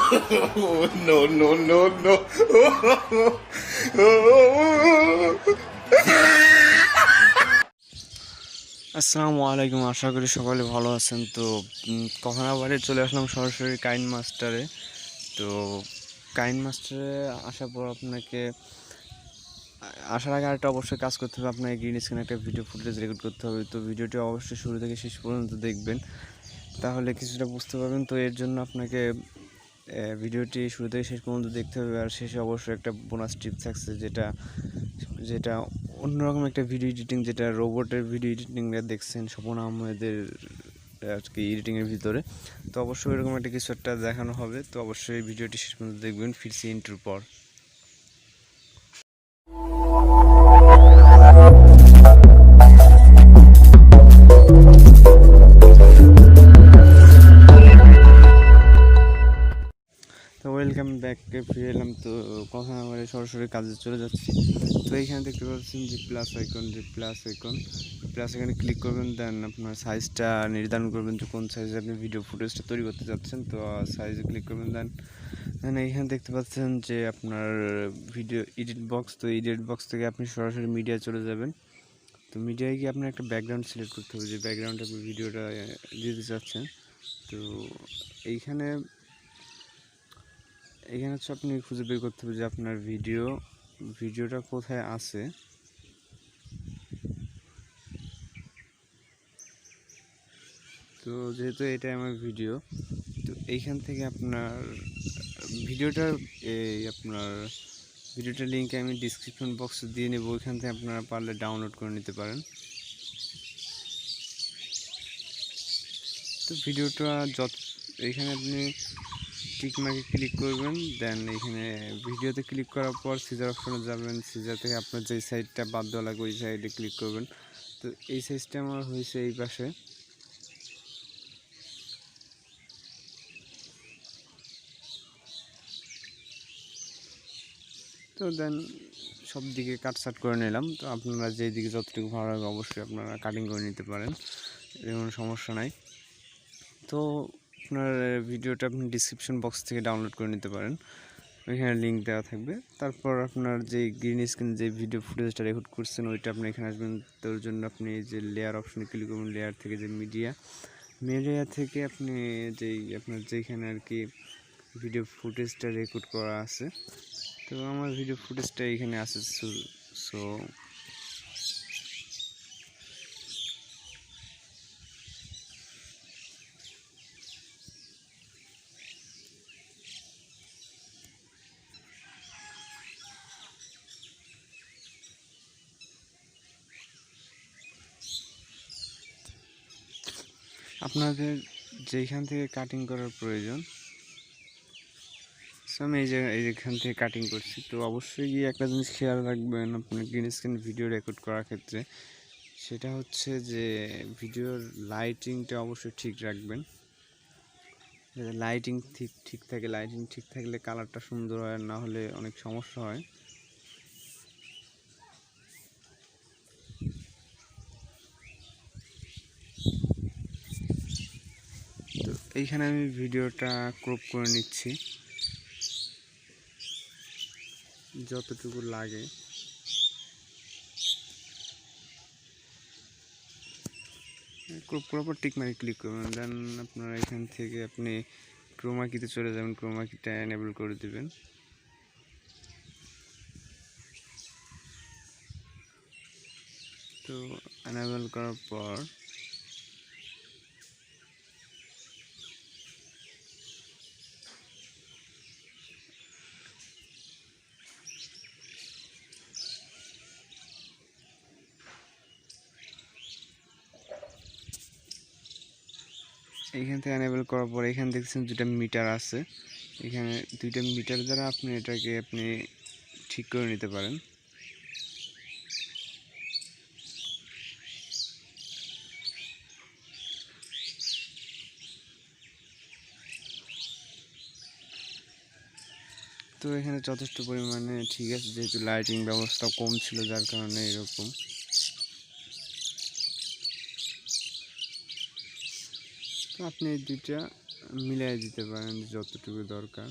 no, no, no, no. আসসালামু আলাইকুম, আশা করি সকলে ভালো আছেন। তো কখন আবারে চলে আসলাম সরাসরি কাইন মাস্টারে। তো কাইন মাস্টারে আসার পর আপনাকে আসার আগে আরেকটা অবশ্যই কাজ করতে হবে, আপনাকে গ্রিন স্ক্রিনে একটা ভিডিও ফুটেজ রেকর্ড করতে হবে। তো ভিডিওটি অবশ্যই শুরু থেকে শেষ পর্যন্ত দেখবেন, তাহলে কিছুটা বুঝতে পারবেন। তো এর জন্য আপনাকে ভিডিওটি শুরু থেকে শেষ পর্যন্ত দেখতে হবে, আর শেষে অবশ্যই একটা বোনাস টিপস থাকছে, যেটা যেটা অন্যরকম একটা ভিডিও এডিটিং, যেটা রোবটের ভিডিও এডিটিংটা দেখছেন স্বপন আহমেদের আর কি এডিটিংয়ের ভিতরে। তো অবশ্যই এরকম একটা কিছু একটা দেখানো হবে। তো অবশ্যই ভিডিওটি শেষ পর্যন্ত দেখবেন। ফিরছি ইন্ট্রোর পর। তো ওয়েলকাম ব্যাককে ফিরে এলাম। তো কথা আমার সরাসরি কাজে চলে যাচ্ছি। তো এইখানে দেখতে পাচ্ছেন যে প্লাস এখানে ক্লিক করবেন, দেন আপনার সাইজটা নির্ধারণ করবেন যে কোন সাইজে আপনি ভিডিও ফুটেজটা তৈরি করতে যাচ্ছেন। তো সাইজে ক্লিক করবেন, দেন এইখানে দেখতে পাচ্ছেন যে আপনার ভিডিও এডিট বক্স। তো এডিট বক্স থেকে আপনি সরাসরি মিডিয়া চলে যাবেন। তো মিডিয়ায় গিয়ে আপনার একটা ব্যাকগ্রাউন্ড সিলেক্ট করতে হবে, যে ব্যাকগ্রাউন্ডে আপনি ভিডিওটা দিতে চাচ্ছেন। তো এইখানে হচ্ছে আপনি খুঁজে বের করতে হবে যে আপনার ভিডিওটা কোথায় আছে। তো যেহেতু এটাই আমার ভিডিও, তো এইখান থেকে আপনার ভিডিওটার ভিডিওটার লিঙ্ক আমি ডিসক্রিপশন বক্সে দিয়ে নেব, ওইখান থেকে আপনারা পারলে ডাউনলোড করে নিতে পারেন। তো ভিডিওটা এইখানে আপনি টিক মার্কে ক্লিক করবেন, দেন এইখানে ভিডিওতে ক্লিক করার পর সিজার অপশনে যাবেন। সিজার থেকে আপনার যে সাইডটা বাদ দেওয়া লাগবে ওই সাইডে ক্লিক করবেন। তো এই সাইজটা আমার হয়েছে এই পাশে। তো দেন সব দিকে কাটসাট করে নিলাম। তো আপনারা যেই দিকে যতটুকু ভালো লাগে অবশ্যই আপনারা কাটিং করে নিতে পারেন, এর কোনো সমস্যা নাই। তো আপনার ভিডিওটা আপনি ডিসক্রিপশন বক্স থেকে ডাউনলোড করে নিতে পারেন, ওইখানে লিঙ্ক দেওয়া থাকবে। তারপর আপনার যে গ্রিন স্ক্রিন যে ভিডিও ফুটেজটা রেকর্ড করছেন ওইটা আপনি এখানে আসবেন। তোর জন্য আপনি যে লেয়ার অপশনে ক্লিক করবেন, লেয়ার থেকে যে মিডিয়া থেকে আপনি আপনার যেখানে আর কি ভিডিও ফুটেজটা রেকর্ড করা আছে। তো আমার ভিডিও ফুটেজটা এখানে আছে। সো আপনাদের যেখান থেকে কাটিং করার প্রয়োজন, আমি এইখান থেকে কাটিং করছি। তো অবশ্যই গিয়ে একটা জিনিস খেয়াল রাখবেন আপনার গ্রিন স্ক্রিন ভিডিও রেকর্ড করার ক্ষেত্রে, সেটা হচ্ছে যে ভিডিওর লাইটিংটা অবশ্যই ঠিক রাখবেন। যাতে লাইটিং ঠিক থাকে, লাইটিং ঠিক থাকলে কালারটা সুন্দর হয়, না হলে অনেক সমস্যা হয়। তো এইখানে আমি ভিডিওটা ক্রপ করে নিচ্ছি যতটুকু লাগে। ক্রপ করার পর টিক মার্কে ক্লিক করবেন, দেন আপনারা এখান থেকে আপনি ক্রোমা কিতে চলে যাবেন, ক্রোমা কিটা এনেবল করে দেবেন। তো এনেবল করার পর এইখান থেকে এনেবল করার পর এখানে দেখছেন দুটা মিটার আছে। এখানে দুইটা মিটার দ্বারা আপনি এটাকে ঠিক করে নিতে পারেন। তো এখানে যথেষ্ট পরিমাণে ঠিক আছে, যেহেতু লাইটিং ব্যবস্থা কম ছিল যার কারণে এরকম। তো আপনি এই দুইটা মিলাই দিতে পারেন যতটুকু দরকার।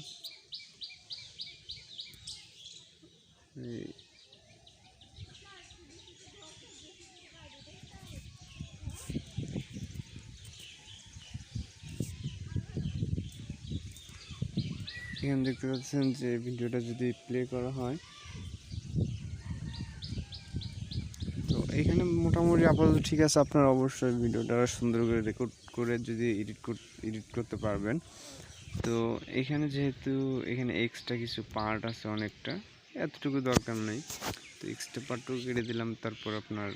এখানে দেখতে পাচ্ছেন যে ভিডিওটা যদি প্লে করা হয়, তো এখানে মোটামুটি আপাতত ঠিক আছে। আপনারা অবশ্যই ভিডিওটা সুন্দর করে রেকর্ড করে যদি এডিট করতে পারবেন। তো এখানে যেহেতু এখানে এক্সট্রা কিছু পার্ট আছে অনেকটা, এতটুকু দরকার নেই, তো এক্সট্রা পার্টটুকু কেটে দিলাম। তারপর আপনার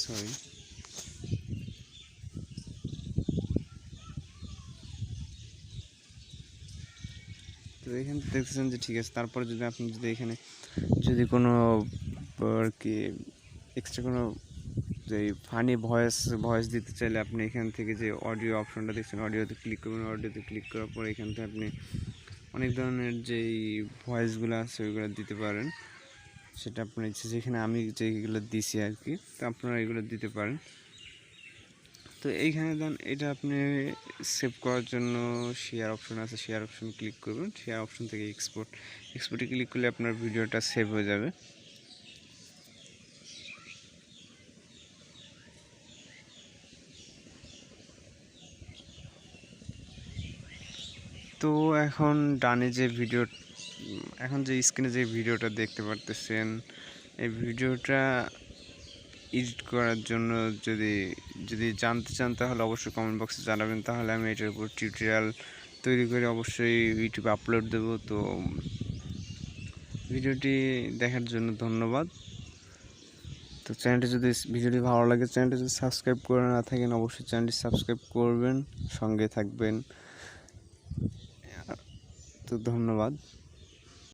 সরি তো এখানে দেখতেছেন যে ঠিক আছে। তারপরে যদি আপনি যদি এখানে যদি কোনো আর কি এক্সট্রা কোনো যে ফানি ভয়েস দিতে চাইলে আপনি এখান থেকে যে অডিও অপশনটা দেখছেন, অডিওতে ক্লিক করবেন। অডিওতে ক্লিক করার পর এখান থেকে আপনি অনেক ধরনের যেই ভয়েসগুলো আছে ওইগুলো দিতে পারেন। সেটা আপনার ইচ্ছে, যেখানে আমি যেগুলো দিছি আর কি, তো আপনারা এগুলো দিতে পারেন। তো এইখানে দেন এটা আপনি সেভ করার জন্য শেয়ার অপশন আছে, শেয়ার অপশন ক্লিক করবেন। শেয়ার অপশন থেকে এক্সপোর্টে ক্লিক করলে আপনার ভিডিওটা সেভ হয়ে যাবে। তো এখন ডানে যে এখন যে স্ক্রিনে যে ভিডিওটা দেখতে পারতেছেন, এই ভিডিওটা এডিট করার জন্য যদি জানতে চান তাহলে অবশ্যই কমেন্ট বক্সে জানাবেন। তাহলে আমি এটার উপর টিউটোরিয়াল তৈরি করে অবশ্যই ইউটিউবে আপলোড দেব। তো ভিডিওটি দেখার জন্য ধন্যবাদ। তো ভিডিওটি ভালো লাগে, চ্যানেলটি যদি সাবস্ক্রাইব করে না থাকেন অবশ্যই চ্যানেলটি সাবস্ক্রাইব করবেন, সঙ্গে থাকবেন। তো ধন্যবাদ।